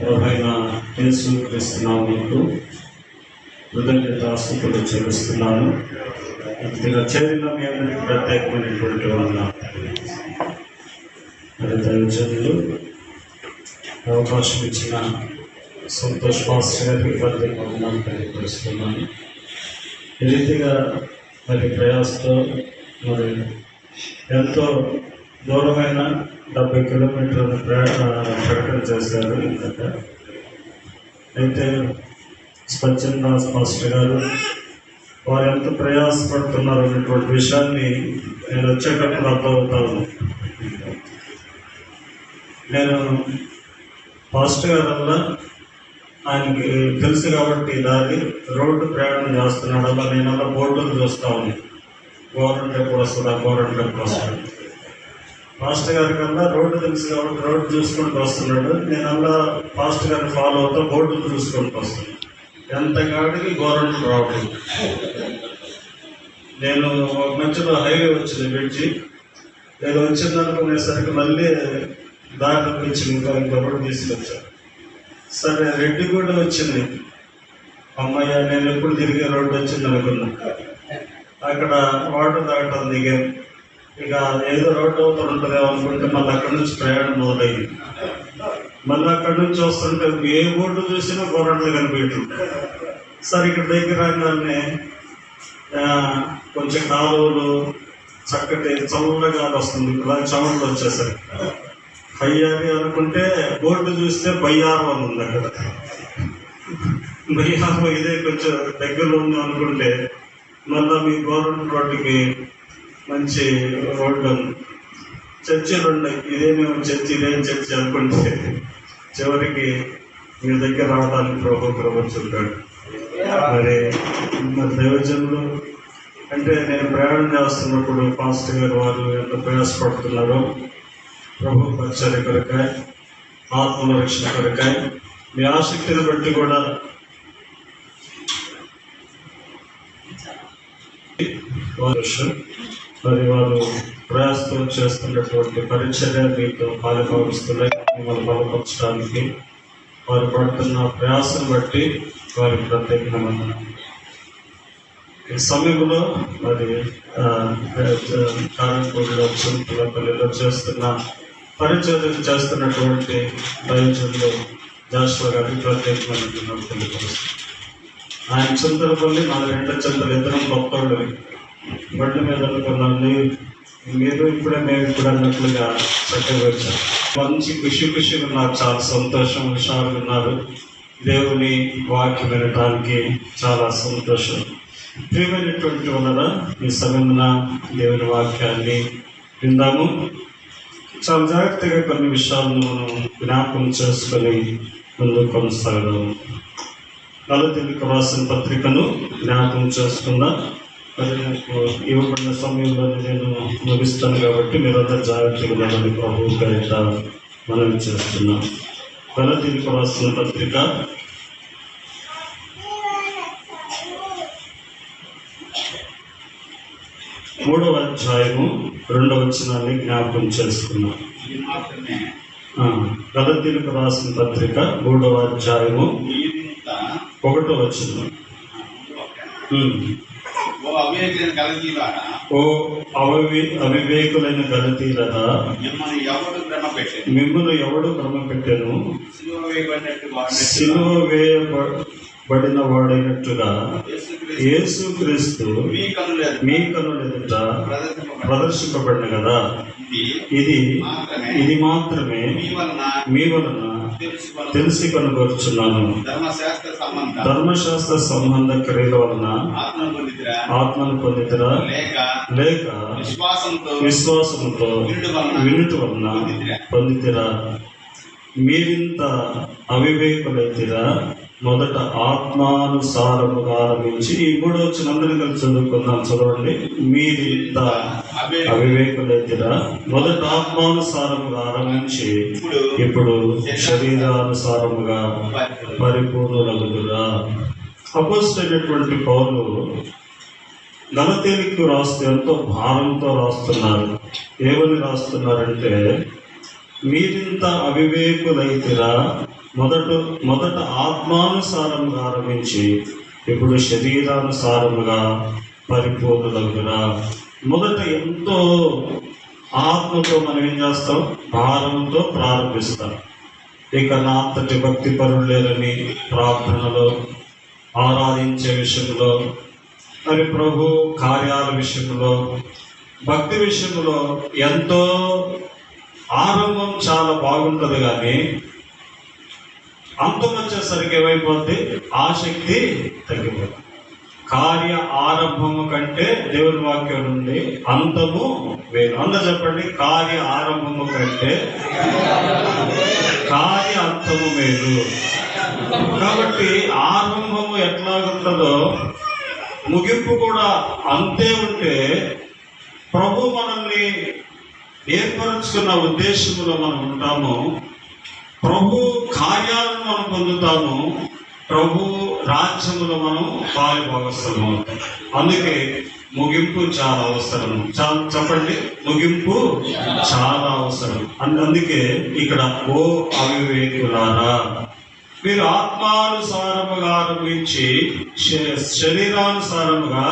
ప్రభువైన యేసు క్రీస్తు నామములో కృతజ్ఞతాస్తుతులు చెల్లిస్తున్నాను. ఇలా చేరిన మీ అందరికీ ప్రత్యేకమైనటువంటి దైవజనులు అవకాశం ఇచ్చిన సంతోష్ మాస్టర్ గారికి ప్రత్యేకంగా తెలియపరుస్తున్నాను. ఈ రీతిగా మరి ప్రయాసతో మరి ఎంతో దూరమైన 70 కిలోమీటర్ల ప్రకటన చేశారు. ఇంకా అయితే స్పందన్ దాస్ మాస్టర్ గారు వారు ఎంత ప్రయాసపడుతున్నారు అనేటువంటి విషయాన్ని నేను వచ్చేటప్పుడు అర్థమవుతాను. నేను మాస్టర్ గారు వల్ల ఆయనకి తెలుసు కాబట్టి దారి రోడ్డు ప్రయాణం చేస్తున్నాడు. నేను అలా బోర్డులు చూస్తా ఉన్నాను. గవర్నమెంట్ ఎప్పుడు వస్తుందా, గవర్నమెంట్ ఎప్పుడు వస్తుంది. మాస్టర్ గారి కన్నా రోడ్డు తెలుసు కాబట్టి రోడ్డు చూసుకుంటూ వస్తున్నాడు. నేను అలా మాస్టర్ గారిని ఫాలో అవుతా బోర్డులు చూసుకుంటూ వస్తున్నాను. ఎంత కాడికి గవర్నమెంట్ రావట్లేదు. నేను మధ్యలో హైవే వచ్చింది బ్రిడ్జి, నేను వచ్చిందనుకునేసరికి మళ్ళీ దారి నుంచి ఇంకొకటి తీసుకొచ్చాను. సరే రెడ్డి కూడా వచ్చింది. అమ్మయ్య నేను ఎప్పుడు తిరిగే రోడ్డు వచ్చింది అనుకున్నా. అక్కడ వాటర్ తాగటం దిగాను. ఇక ఏదో రోడ్డు అవుతూ ఉంటుందేమో అనుకుంటే మళ్ళీ అక్కడి నుంచి ప్రయాణం మొదలైంది. మళ్ళీ అక్కడి నుంచి వస్తుంటే ఏ బోర్డు చూసినా గవర్నమెంట్ కనిపించు. సరే ఇక్కడ దగ్గర రాగానే కొంచెం కాలువలు చక్కటి చల్లగా వస్తుంది. ఇలా చమటలు వచ్చేసరికి హయ్యాలి అనుకుంటే బోర్డు చూస్తే బయ్యారం అని ఉంది. అక్కడ బయ్యారం ఇదే కొంచెం దగ్గరలో ఉంది అనుకుంటే మళ్ళీ మీ గవర్నమెంట్ రోడ్డుకి మంచి రోడ్డు చర్చిలు ఉన్నాయి. ఇదేమేమో చర్చి, ఇదేం చర్చి అనుకుంటే చివరికి మీ దగ్గర రావడానికి ప్రభుత్వం. మరి దైవజనులు అంటే నేను ప్రయాణం చేస్తున్నప్పుడు పాస్టర్ గారు వారు ఎంత ప్రయాసపడుతున్నారో ప్రభు పరిచర్య కొరకాయ, ఆత్మల రక్షణ కొరకాయ మీ ఆసక్తిని బట్టి కూడా మరి వారు ప్రయాసం చేస్తున్నటువంటి పరిచర్య మీతో పాలుపరుస్తున్నాయి. మిమ్మల్ని బలపరచడానికి వారు పడుతున్న ప్రయాసం బట్టి వారికి ప్రత్యేకమైన ఈ సమయంలో మరి కారంపూడిలో చింతలపల్లిలో చేస్తున్న పరిచర్యలు చేస్తున్నటువంటి దైవజనులు జాషువా గారికి ప్రత్యేకమైన తెలియపరుస్తుంది. ఆయన చింతలపల్లి నా 2 చింతలు ఇద్దరం గొప్పలు బండి మీద అనుకున్నాను. మీరు ఇప్పుడే మేము ఇప్పుడు అన్నట్లుగా చక్కగా వచ్చాం. మంచి ఖుషిగా ఉన్నారు, చాలా సంతోషం, హుషారుగా ఉన్నారు. దేవుని వాక్యం వినటానికి చాలా సంతోషం. ప్రియమైనటువంటి వలన ఈ సమయమున దేవుని వాక్యాన్ని విందాము. చాలా జాగ్రత్తగా కొన్ని విషయాలను మనం జ్ఞాపకం చేసుకొని ముందుకు కొనసాగదాము. గలతీయులకు రాసిన పత్రికను జ్ఞాపకం చేసుకుందాం. అది నాకు ఇవ్వబడిన సమయంలో నేను ముగిస్తాను కాబట్టి మీరందరూ జాగ్రత్తగా ఉండాలని ప్రభు పేరిట మనవి చేస్తున్నాం. గలతీయులకు రాసిన పత్రిక 3వ అధ్యాయము 2వ వచనాన్ని జ్ఞాపకం చేసుకున్నాం. గలతీయులకు రాసిన పత్రిక 3వ అధ్యాయము 1వ వచనం. ఓ అవివేకులైన గలతీయులారా, మిమ్మల్ని ఎవడు క్రమ పెట్టాను? సిలువ వేయబడిన వాడైనట్టుగా యేసుక్రీస్తు మీ కనుల ఎదుట ప్రదర్శింపబడిన కదా. ఇది మాత్రమే మీ వలన తెలిసి కనుగొరుచున్నాను. ధర్మశాస్త్ర సంబంధ క్రియల వలన ఆత్మను పొందితరా, లేక విశ్వాసంతో వినుట వలన పొందితరా? మీరింత అవివేకులైతిరా. మొదట ఆత్మానుసారముగా ఆరంభించి ఈ 3వ వచనందరినీ కలిసి చదువుకుందాం. చదవండి. మీరింత అవివేకులైతిరా, మొదట ఆత్మానుసారముగా ఆరంభించి ఇప్పుడు శరీరానుసారముగా పరిపూర్ణులగుదురా. అపోస్తలుడైనటువంటి పౌలు గలతీయులకు రాస్తూ ఎంతో భారంతో రాస్తున్నారు. ఏమని రాస్తున్నారంటే, మీరింత అవివేకులైతిరా, మొదట ఆత్మానుసారముగా ఆరంభించి ఇప్పుడు శరీరానుసారముగా పరిపూర్ణులగురా. మొదట ఎంతో ఆత్మతో మనం ఏం చేస్తాం, భారంతో ప్రారంభిస్తాం. ఇక నా అంతటి భక్తి పరులు లేరని ప్రార్థనలో, ఆరాధించే విషయంలో, మరి ప్రభు కార్యాల విషయంలో, భక్తి విషయంలో ఎంతో ఆరంభం చాలా బాగుంటుంది, కానీ అంతం వచ్చేసరికి ఏమైపోద్ది, ఆసక్తి తగ్గిపోతుంది. కార్య ఆరంభము కంటే దేవుని వాక్యం నుండి అంతము వేరు. అందరూ చెప్పండి, కార్య ఆరంభము కంటే కార్య అంతము వేరు. కాబట్టి ఆరంభము ఎట్లాగుంటుందో ముగింపు కూడా అంతే ఉంటే ప్రభు మనల్ని ఏర్పరచుకున్న ఉద్దేశంలో మనం ఉంటాము, ప్రభు కార్యాలను మనం పొందుతాము, ప్రభు రాజ్యములో మనం పాలుభాగస్థలం అవుతాం. అందుకే ముగింపు చాలా అవసరం. చెప్పండి, ముగింపు చాలా అవసరం. అందుకే ఇక్కడ ఓ అవివేకులారా, మీరు ఆత్మానుసారముగా ఆరంభించి శరీరానుసారముగా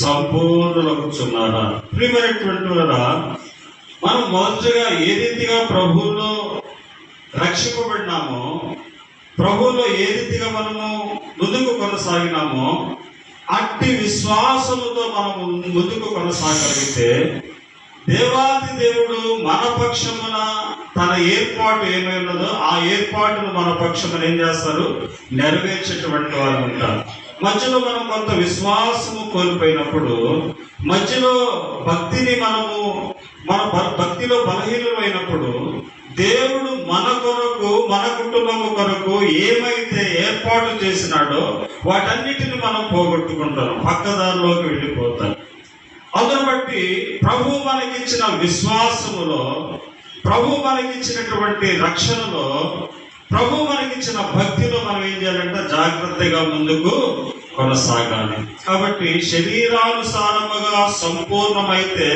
సంపూర్ణులవుతున్నారా. ప్రియమైనటువంటి వారా, మనం మొదటగా ఏ రీతిగా ప్రభువులో రక్షింపబడినామో, ప్రభువులో ఏ రీతిగా మనము ముందుకు కొనసాగినామో, అట్టి విశ్వాసముతో మనము ముందుకు కొనసాగలిగితే దేవాది దేవుడు మన పక్షమున తన ఏర్పాటు ఏమై ఉన్నదో ఆ ఏర్పాటును మన పక్షమున ఏం చేస్తారు, నెరవేర్చేటువంటి వారు ఉంటారు. మధ్యలో మనం కొంత విశ్వాసము కోల్పోయినప్పుడు, మధ్యలో భక్తిని మన భక్తిలో బలహీనమైనప్పుడు దేవుడు మన కొరకు, మన కుటుంబము కొరకు ఏమైతే ఏర్పాటు చేసినాడో వాటన్నిటిని మనం పోగొట్టుకుంటాం, పక్కదారిలోకి వెళ్ళిపోతాం. అందును బట్టి ప్రభు మనకిచ్చిన విశ్వాసములో, ప్రభు మనకిచ్చినటువంటి రక్షణలో, ప్రభు మనకిచ్చిన భక్తిలో మనం ఏం చేయాలంటే జాగ్రత్తగా ముందుకు కొనసాగాలి. కాబట్టి శరీరానుసారముగా సంపూర్ణమైతే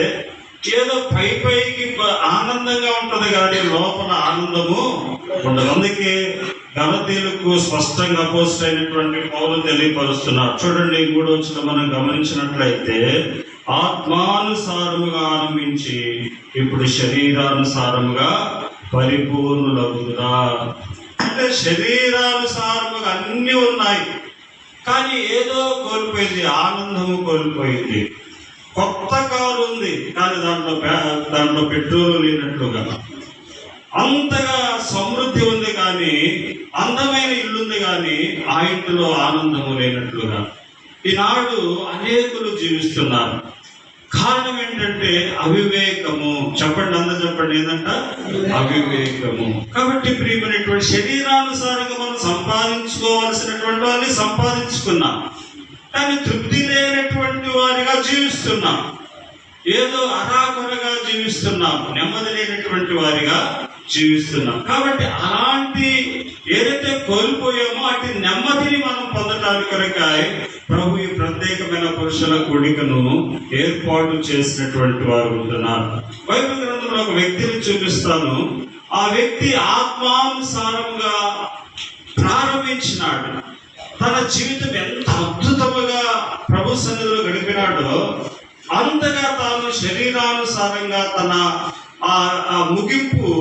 ఏదో పైకి ఆనందంగా ఉంటది, కానీ లోపల ఆనందము ఉండదు. అందుకే గలతీయులకు స్పష్టంగా పోస్ట్ అయినటువంటి పౌలు తెలియపరుస్తున్నారు. చూడండి, 3వ వచనం మనం గమనించినట్లయితే, ఆత్మానుసారముగా ఆరంభించి ఇప్పుడు శరీరానుసారముగా పరిపూర్ణులగుదురా. అంటే శరీరానుసారముగా అన్నీ ఉన్నాయి, కానీ ఏదో కోల్పోయింది, ఆనందము కోల్పోయింది. కొత్త కారు ఉంది, కానీ దాంట్లో పెట్రోల్ లేనట్లుగా. అంతగా సమృద్ధి ఉంది, కానీ అందమైన ఇల్లు ఉంది, కానీ ఆ ఇంటిలో ఆనందము లేనట్లుగా ఈనాడు అనేకులు జీవిస్తున్నారు. కారణం ఏంటంటే అవివేకము. చెప్పండి, అందరూ చెప్పండి, ఏంటంట అవివేకము. కాబట్టి ప్రియమైనటువంటి శరీరానుసారంగా మనం సంపాదించుకోవాల్సినటువంటి వాళ్ళని సంపాదించుకున్నాం, కానీ తృప్తి లేనటువంటి వారిగా జీవిస్తున్నాం. ఏదో అరాకొరగా జీవిస్తున్నాం, నెమ్మది లేనటువంటి వారిగా జీవిస్తున్నాం. కాబట్టి అలాంటి ఏదైతే కోల్పోయామో అటు నెమ్మదిని మనం పొందడానికి కొరకాయ ప్రభు ఈ ప్రత్యేకమైన పురుషుల కూడికను ఏర్పాటు చేసినటువంటి వారు ఉంటున్నారు. బైబిల్ గ్రంథంలో ఒక వ్యక్తిని చూపిస్తాను. ఆ వ్యక్తి ఆత్మానుసారంగా ప్రారంభించినాడు. తన జీవితం ఎంత అద్భుతముగా ప్రభు సన్నిధిలో గడిపినాడో అంతగా తాను శరీరానుసారంగా తన ఆ ముగింపు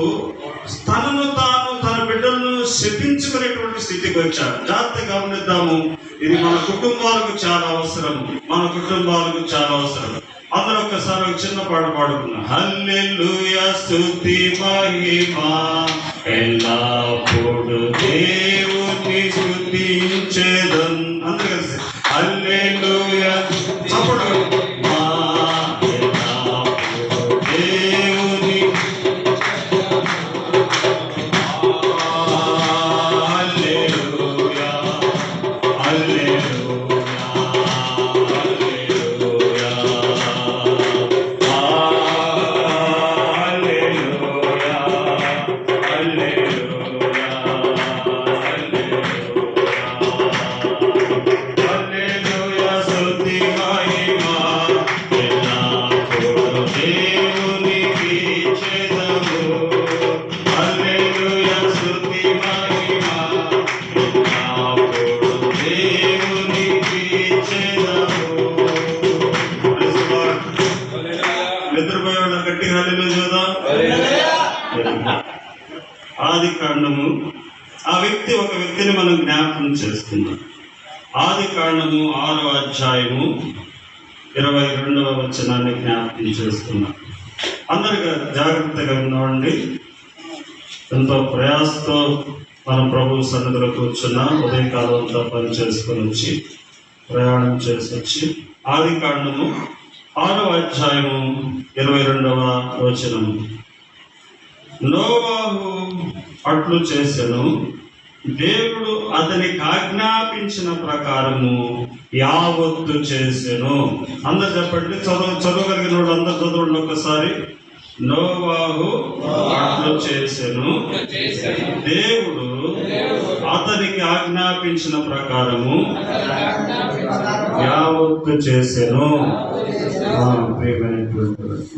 తనను తాను, తన బిడ్డలను శపించుకునేటువంటి స్థితికి వచ్చాడు. జాగ్రత్తగా గమనిద్దాము. ఇది మన కుటుంబాలకు చాలా అవసరం, మన కుటుంబాలకు చాలా అవసరం. అందరూ ఒక్కసారి ఒక చిన్న పాట పాడుకున్నాం. హల్లెలూయా స్తుతి మహిమా ఎల్లప్పుడు దేవుని స్తుతించెదన్. అందరూ కలిసి హల్లెలూయా చప్పట్లు. కాండము, ఆ వ్యక్తి ఒక వ్యక్తిని మనం జ్ఞాపకం చేస్తున్నాం. ఆది కాండము 6వ అధ్యాయము 22వ వచనాన్ని జ్ఞాపకం చేస్తున్నాం. అందరిగా జాగ్రత్తగా ఉన్నామండి. ఎంతో ప్రయాసతో మనం ప్రభు సన్నిధిలో కూర్చున్న ఉదయకాలం అంతా పని చేసుకొని వచ్చి ప్రయాణం చేసి వచ్చి ఆది కాండము 6వ అధ్యాయము 22వ వచనము. నోవాహు అట్లు చేసెను, దేవుడు అతనికి ఆజ్ఞాపించిన ప్రకారము యావత్తు చేసెను. అందరు చెప్పండి, చదవగలిగిన వాళ్ళు అందరు చదవండి ఒకసారి. నోవాహు అట్లు చేసెను, దేవుడు అతనికి ఆజ్ఞాపించిన ప్రకారము యావత్తు చేసెను.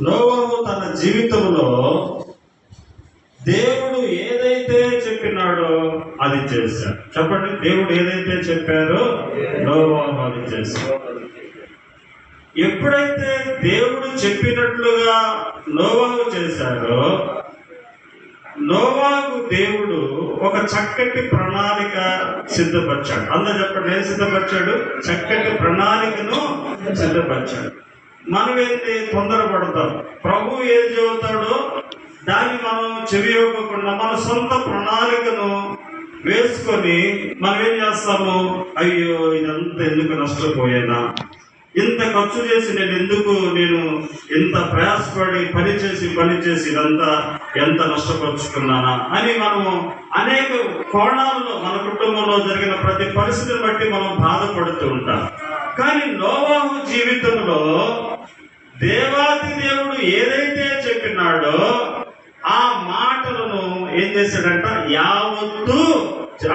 నోవాహు తన జీవితంలో దేవుడు ఏదైతే చెప్పినాడో అది చేశాడు. చెప్పండి, దేవుడు ఏదైతే చెప్పారో నోవాహు అది చేశాడు. ఎప్పుడైతే దేవుడు చెప్పినట్లుగా నోవాహు చేశాడో, నోవాహు దేవుడు ఒక చక్కటి ప్రణాళిక సిద్ధపరిచాడు. అందరూ చెప్పండి, ఏం సిద్ధపరిచాడు? చక్కటి ప్రణాళికను సిద్ధపరిచాడు. మనమేంటి తొందరపడతాం. ప్రభు ఏం చెబుతాడో దాన్ని మనం చెవియోగకుండా మన సొంత ప్రణాళికను వేసుకొని మనం ఏం చేస్తాము? అయ్యో, ఇదంతా ఎందుకు నష్టపోయానా, ఇంత ఖర్చు చేసి నేను ఇంత ప్రయాసపడి పని చేసి ఇదంతా ఎంత నష్టపరుచుకున్నానా అని మనము అనేక కోణాల్లో మన కుటుంబంలో జరిగిన ప్రతి పరిస్థితిని బట్టి మనం బాధపడుతూ ఉంటాం. కానీ నోవాహు జీవితంలో దేవాది దేవుడు ఏదైతే చెప్పినాడో ఆ మాటలను ఏం చేశాడంట? యావత్తు,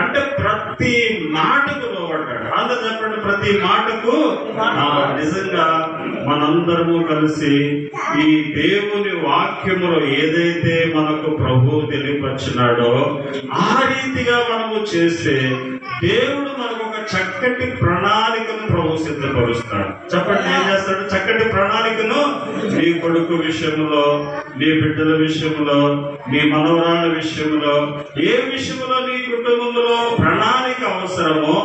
అంటే ప్రతి మాటకు లోబడ్డాడు. అందరూ చెప్పండి, ప్రతి మాటకు. నిజంగా మనందరము కలిసి ఈ దేవుని వాక్యములో ఏదైతే మనకు ప్రభువు తెలియపరిచినాడో ఆ రీతిగా మనము చేస్తే దేవుడు మనకు ఒక చక్కటి ప్రణాళికను ప్రభు సిద్ధపరుస్తాడు. చెప్పండి, ఏం చేస్తాడు? చక్కటి ప్రణాళికను నీ కొడుకు విషయంలో, నీ బిడ్డల విషయంలో, నీ మనవరాళ్ళ విషయంలో, ఏ విషయంలో నీ కుటుంబంలో ప్రణాళిక అవసరమో,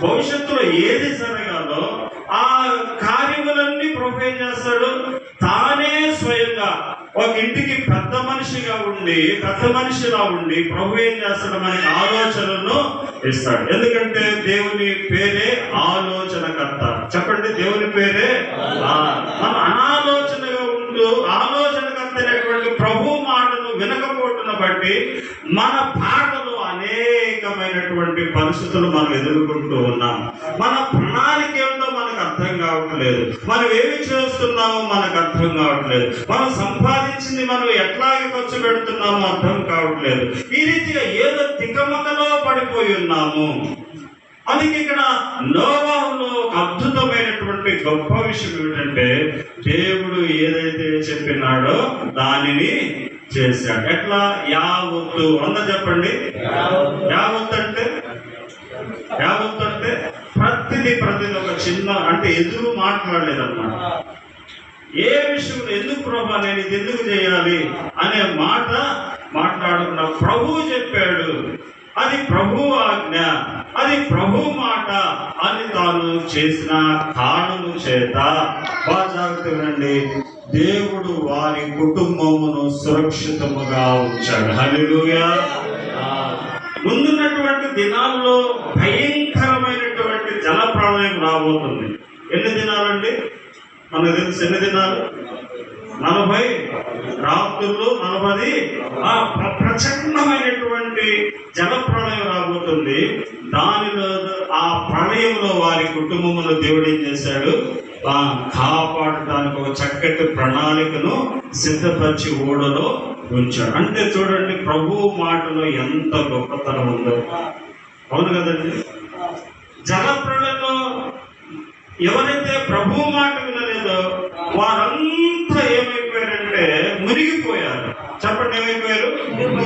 భవిష్యత్తులో ఏది జరగాలో ఆ కార్యములన్నీ ప్రభు ఏం చేస్తాడు? తానే స్వయంగా ఒక ఇంటికి పెద్ద మనిషిలా ఉండి ప్రభు ఏం చేస్తాడు? మనకి ఆలోచనలను ఇస్తాడు. ఎందుకంటే దేవుని పేరే ఆలోచనకర్త. చెప్పండి, దేవుని పేరే. మనం అనాలోచనగా ఉంటూ ఆలోచనకర్త అయినటువంటి ప్రభు మాటలు వినకపోవటం బట్టి మన పాటలు అనేకమైనటువంటి పరిస్థితులు మనం ఎదుర్కొంటూ ఉన్నాం. మన ప్రణాళిక ఏమిటో మనకు అర్థం కావట్లేదు. మనం ఏమి చేస్తున్నామో మనకు అర్థం కావట్లేదు. మనం సంపాదించింది మనం ఎట్లాగే ఖర్చు పెడుతున్నామో అర్థం కావట్లేదు. ఈ రీతిగా ఏదో తికమకలో పడిపోయి ఉన్నాము. అందుకే ఇక్కడ నోవాహులో ఒక అద్భుతమైనటువంటి గొప్ప విషయం ఏమిటంటే, దేవుడు ఏదైతే చెప్పినాడో దానిని చేశాడు. ఎట్లా? యావత్తు. అందరూ చెప్పండి, యావత్తు అంటే ప్రతిదీ ఒక చిన్న, అంటే ఎదురు మాట్లాడలేదన్నమాట. ఏ విషయంలో ఎందుకు ప్రభా నేను ఇది ఎందుకు చేయాలి అనే మాట మాట్లాడుకున్నా. ప్రభువు చెప్పాడు, అది ప్రభు ఆజ్ఞ, అది ప్రభు మాట అని తాను చేసిన కారణము చేత బాధ్యతనండి దేవుడు వారి కుటుంబమును సురక్షితముగా ఉంచాడు. హల్లెలూయా. ముందున్నటువంటి దినాల్లో భయంకరమైనటువంటి జల ప్రళయం రాబోతుంది. ఎన్ని దినాలండి? మనకు తెలుసు ఎన్ని దినాలు? 40 రాత్రులు 40 ప్రచండమైనటువంటి జల ప్రళయం రాబోతుంది. దానిలో ఆ ప్రళయంలో వారి కుటుంబమును దేవుడు ఏం చేశాడు? కాపాడటానికి ఒక చక్కటి ప్రణాళికను సిద్ధపరిచి ఓడలో ఉంచాడు. అంటే చూడండి, ప్రభు మాటలో ఎంత గొప్పతనం ఉందో. అవును కదండి? జల ప్రళయంలో ఎవరైతే ప్రభు మాట వినలేదో వారంతా ఏమైపోయారంటే మునిగిపోయారు. చెప్పండి, ఏమైపోయారు?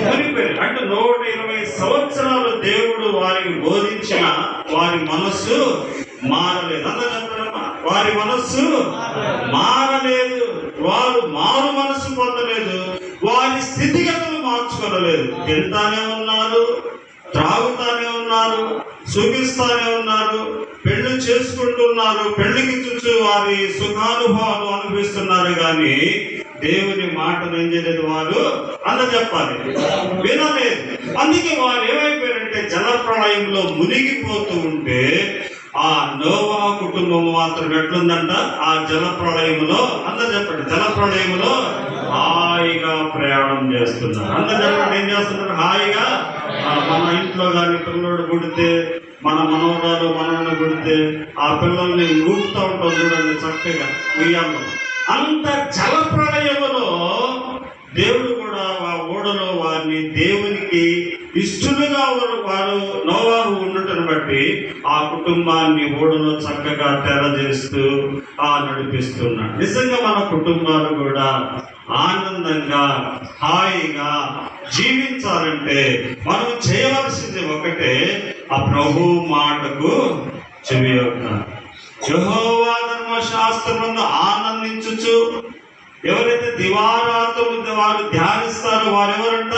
మునిగిపోయారు. అంటే 120 సంవత్సరాలు దేవుడు వారికి బోధించిన వారి మనస్సు మారలేదు. అందరూ చెప్పండమ్మా, వారి మనస్సు మారలేదు. వారు మారు మనస్సు పొందలేదు. వారి స్థితిగతులు మార్చుకోలేదు. పట్టించుకోలేదు. తింటానే ఉన్నారు, త్రాగుతానే ఉన్నారు, సుఖిస్తానే ఉన్నారు, పెళ్లి చేసుకుంటున్నారు, పెళ్లికి చుట్టూ వారి సుఖానుభవాలు అనుభవిస్తున్నారు. కానీ దేవుని మాటను ఏం చేయలేదు వారు, అంత చెప్పాలి, వినలేదు. అందుకే వారు ఏమైపోయారంటే జలప్రళయంలో మునిగిపోతూ ఉంటే ఆ నోవా కుటుంబం మాత్రం ఎట్లుందంట, ఆ జలప్రళయంలో, అందరు చెప్పండి, జలప్రళయంలో హాయిగా ప్రయాణం చేస్తున్నారు. అందరు చెప్పండి, ఏం చేస్తున్నారు? హాయిగా. మన ఇంట్లో కానీ పిల్లడు పుడితే, మన మనవరాలు మనవని పుడితే ఆ పిల్లల్ని ఊపుతూ ఉంటాం చూడండి, చక్కగా ఉయ్యాల్లో. అంత జలప్రళయములో దేవుడు కూడా ఆ ఓడలో వారిని దేవునికి ఇష్టలుగా వారు నోవాహు ఉండటం బట్టి ఆ కుటుంబాన్ని ఓడలో చక్కగా తెరచేస్తూ నడిపిస్తున్నాడు. నిజంగా మన కుటుంబాలు కూడా ఆనందంగా హాయిగా జీవించాలంటే మనం చేయవలసింది ఒకటే, ఆ ప్రభు మాటకు చెవియొగ్గాలి. యెహోవా ధర్మశాస్త్రమును ఆనందించుచు ఎవరైతే దివారాత్రము వారు ధ్యానిస్తారో వారెవరంట?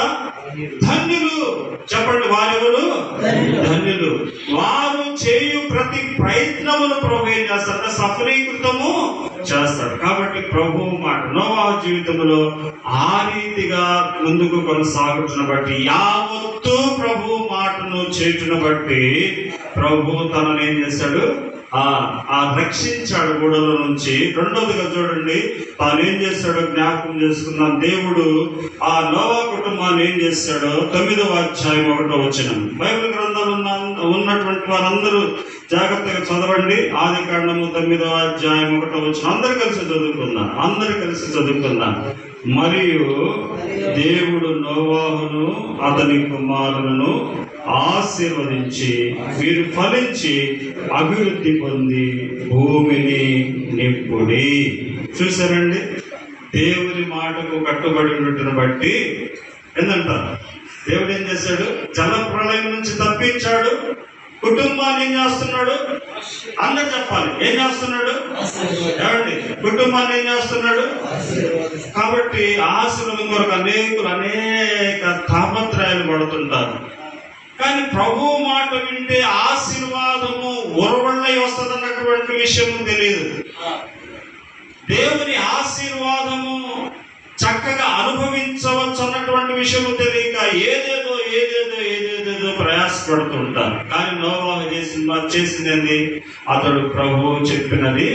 ధన్యులు. చెప్పండి, వారెవరు? ధన్యులు. వారు చేయు ప్రతి ప్రయత్నమును ప్రభు ఏం చేస్తారంటే సఫలీకృతము చేస్తాడు. కాబట్టి ప్రభు మాట నోవా జీవితంలో ఆ రీతిగా ముందుకు కొనసాగుతున్న బట్టి, యావత్తు ప్రభు మాటను చేయుటను బట్టి ప్రభు తనను ఏం చేశాడు? రక్షించాడు ఓడల నుంచి. రెండోదిగా చూడండి, తాను ఏం చేశాడో జ్ఞాపకం చేసుకున్నాం. దేవుడు ఆ నోవా కుటుంబాన్ని ఏం చేశాడో 9వ అధ్యాయం 1వ వచనం. బైబిల్ గ్రంథంలో ఉన్నటువంటి వారందరూ జాగ్రత్తగా చదవండి. ఆదికాండము 9వ అధ్యాయం 1వ వచనం. అందరు కలిసి చదువుకుందాం. మరియు దేవుడు నోవాహును అతని కుమారులను ఆశీర్వదించి వీరు ఫలించి అభివృద్ధి పొంది భూమిని నింపుడి. చూసారండి, దేవుని మాటకు కట్టుబడి ఉండటం బట్టి ఏంటంటారు, దేవుడు ఏం చేశాడు? జల ప్రళయం నుంచి తప్పించాడు. కుటుంబాన్ని ఏం చేస్తున్నాడు? అందరు చెప్పాలి, ఏం చేస్తున్నాడు? ఏమండి, కుటుంబాన్ని ఏం చేస్తున్నాడు? కాబట్టి ఆశీర్వాదం కొరకు అనేక తాపత్రయాలు పడుతుంటారు. కానీ ప్రభు మాట వింటే ఆశీర్వాదము ఉరవళ్ళై వస్తుందన్నటువంటి విషయము తెలియదు. దేవుని ఆశీర్వాదము చక్కగా అనుభవించవచ్చు అన్నటువంటి విషయము తెలియక ఏదేదో ప్రయాసపడుతుంటారు. కానీ నోవాహు చేసింది అతడు ప్రభు చెప్పినది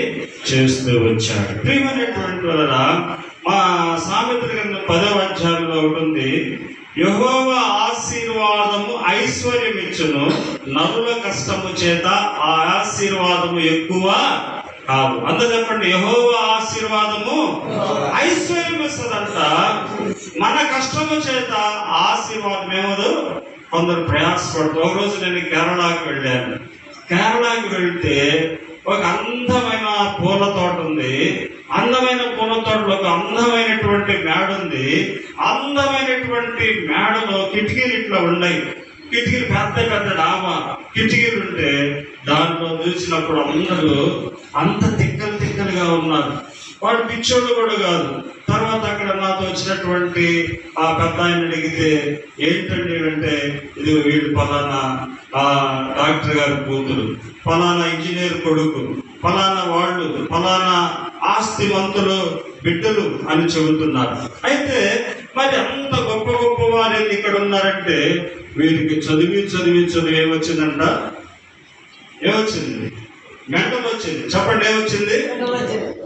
చేస్తూ వచ్చాడు. ప్రియమైనటువంటి వల్ల మా సామెతల గ్రంథం 10వ అధ్యాయంలో ఉంటుంది, యెహోవా ఆశీర్వాదము ఐశ్వర్యం ఇచ్చును, నరుల కష్టము చేత ఆ ఆశీర్వాదము ఎక్కువ కాదు. అందరూ చెప్పండి, యెహోవా ఆశీర్వాదము ఐశ్వర్యం ఇస్తుందంట, మన కష్టము చేత ఆశీర్వాదం ఏమదు. కొందరు ప్రయాసపడుతూ, ఒక రోజు నేను కేరళకి వెళ్ళాను. కేరళకి వెళ్తే ఒక అందమైన పూల తోట ఉంది. అందమైన పూల తోటలో ఒక అందమైనటువంటి మేడ ఉంది. అందమైనటువంటి మేడలో కిటికీలు ఇట్లా ఉన్నాయి. కిటికీలు పెద్ద డాబా కిటికీలు ఉంటే దాంట్లో చూసినప్పుడు అందరూ అంత తిక్కలుగా ఉన్నారు. వాడు పిచ్చోళ్ళు కూడా కాదు. తర్వాత అక్కడ నాతో వచ్చినటువంటి ఆ పెద్ద ఆయన అడిగితే, ఏంటండి అంటే, ఇది వీడు ఫలానా డాక్టర్ గారి కూతురు, ఫలానా ఇంజనీర్ కొడుకు, ఫలానా వాళ్ళు, ఫలానా ఆస్తివంతులు బిడ్డలు అని చెబుతున్నారు. అయితే మరి అంత గొప్ప వారు ఇక్కడ ఉన్నారంటే వీరికి చదివి ఏమొచ్చిందంట? ఏమొచ్చింది? మెంటలు వచ్చింది. చెప్పండి, ఏమొచ్చింది?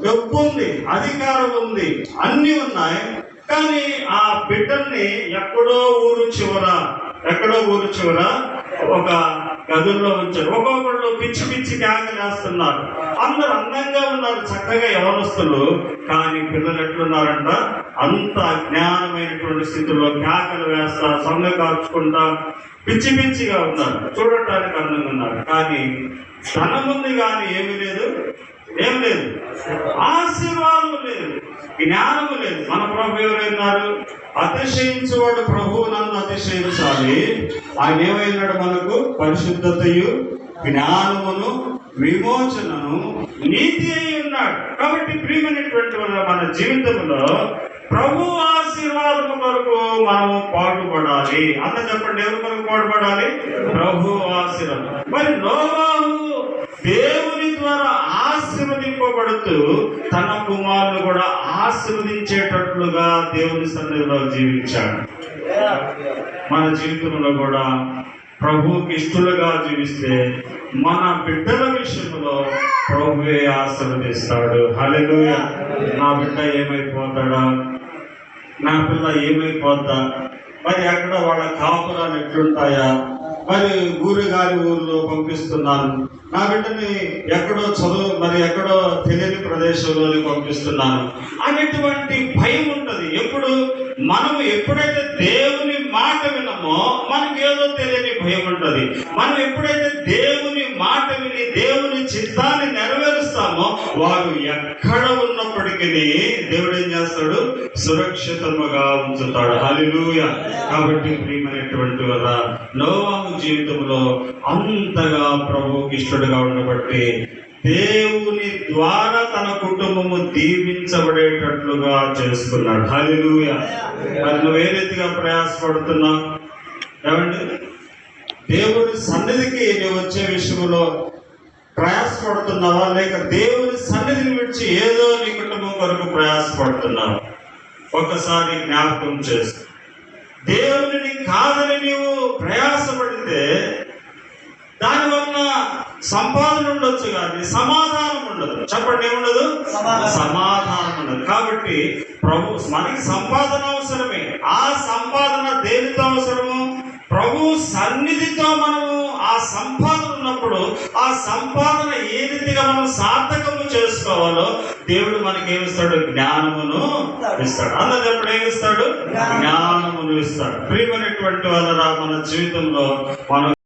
డబ్బు ఉంది, అధికారం ఉంది, అన్ని ఉన్నాయి. కానీ ఆ బిడ్డల్ని ఎక్కడో ఊరు చివర ఒక గదుల్లో ఉంచారు. ఒక్కొక్కళ్ళు పిచ్చి కేకలేస్తున్నారు. అందరు అందంగా ఉన్నారు, చక్కగా యవనస్తులు. కానీ పిల్లలు ఎట్లున్నారంట? అంత అజ్ఞానమైనటువంటి స్థితిలో కేకలు వేస్తా, సొంగ కాచుకుంటా పిచ్చిగా ఉన్నారు. చూడటానికి అందంగా ఉన్నారు. కానీ ధనం ఉంది, కానీ ఏం లేదు, ఆశీర్వాదం లేదు, జ్ఞానము లేదు. మన ప్రభు ఎవరైనారు? అతిశయించువాడు ప్రభువు నన్ను అతిశయించాలి. ఆయన ఏమైనాడు? మనకు పరిశుద్ధతయు జ్ఞానమును విమోచనను నీతి అయి ఉన్నాడు. కాబట్టి ప్రియమైనటువంటి మన జీవితంలో ప్రభు ఆశీర్వాదము కొరకు మనము పాటుపడాలి. అంత చెప్పండి, ఎవరి కొరకు పాటుపడాలి? ప్రభు ఆశీర్వాదం. మరి నోవాహు దేవుని ద్వారా ఆశీర్వదింపబడుతూ తన కుమారులు కూడా ఆశీర్వదించేటట్లుగా దేవుని సన్నిధిలో జీవించాడు. మన జీవితంలో కూడా ప్రభువుకి ఇష్టలుగా జీవిస్తే మన బిడ్డల విషయంలో ప్రభువే ఆశీర్వదిస్తాడు. హల్లెలూయా. నా బిడ్డ ఏమైపోతాడా, నా పిల్ల ఏమైపోద్దా, మరి అక్కడ వాళ్ళ కాపురాలు ఎట్లుంటాయా, మరి ఊరుగారి ఊర్లో పంపిస్తున్నాను, నా బిడ్డని ఎక్కడో ఎక్కడో తెలియని ప్రదేశంలో పంపిస్తున్నాను అనేటువంటి భయం ఉంటుంది. మనం ఎప్పుడైతే దేవుని మాట వినమో మనకి ఏదో తెలియని భయం ఉంటుంది. మనం ఎప్పుడైతే దేవుని మాట విని దేవుని చిత్తాన్ని నెరవేరుస్తామో వారు ఎక్కడ ఉన్నప్పటికీ దేవుడు ఏం చేస్తాడు? సురక్షితముగా ఉంచుతాడు. హల్లెలూయా. కాబట్టి ప్రియమైనటువంటి వల్ల నోవాహు జీవితంలో అంతగా ప్రభువుకి ఇష్టడుగా ఉండబట్టి దేవుని ద్వారా తన కుటుంబము దీవించబడేటట్లుగా చేసుకున్నాడు. హల్లెలూయా. మరి నువ్వు ఏ రీతిగా ప్రయాసపడుతున్నావు? ఏమండి, దేవుని సన్నిధికి నువ్వు వచ్చే విషయంలో ప్రయాసపడుతున్నావా, లేక దేవుని సన్నిధిని విడిచి ఏదో నీ కుటుంబం కొరకు ప్రయాసపడుతున్నావా? ఒకసారి జ్ఞాపకం చేస్తూ దేవుని కాదని నీవు ప్రయాసపడితే దానివల్ల సంపాదన ఉండొచ్చు కానీ సమాధానం ఉండదు. చెప్పండి, ఏముండదు? సమాధానం ఉండదు. కాబట్టి మనకి సంపాదన అవసరమే. ఆ సంపాదన దేనితో అవసరము? ప్రభు సన్నిధితో మనము ఆ సంపాదన ఉన్నప్పుడు ఆ సంపాదన ఏ రీతిగా మనం సార్థకము చేసుకోవాలో దేవుడు మనకి ఏమిస్తాడు? జ్ఞానమును ఇస్తాడు. అందరూ ఎప్పుడు ఏమిస్తాడు? జ్ఞానమును ఇస్తాడు. ప్రియమైనటువంటి వాళ్ళ మన జీవితంలో మనం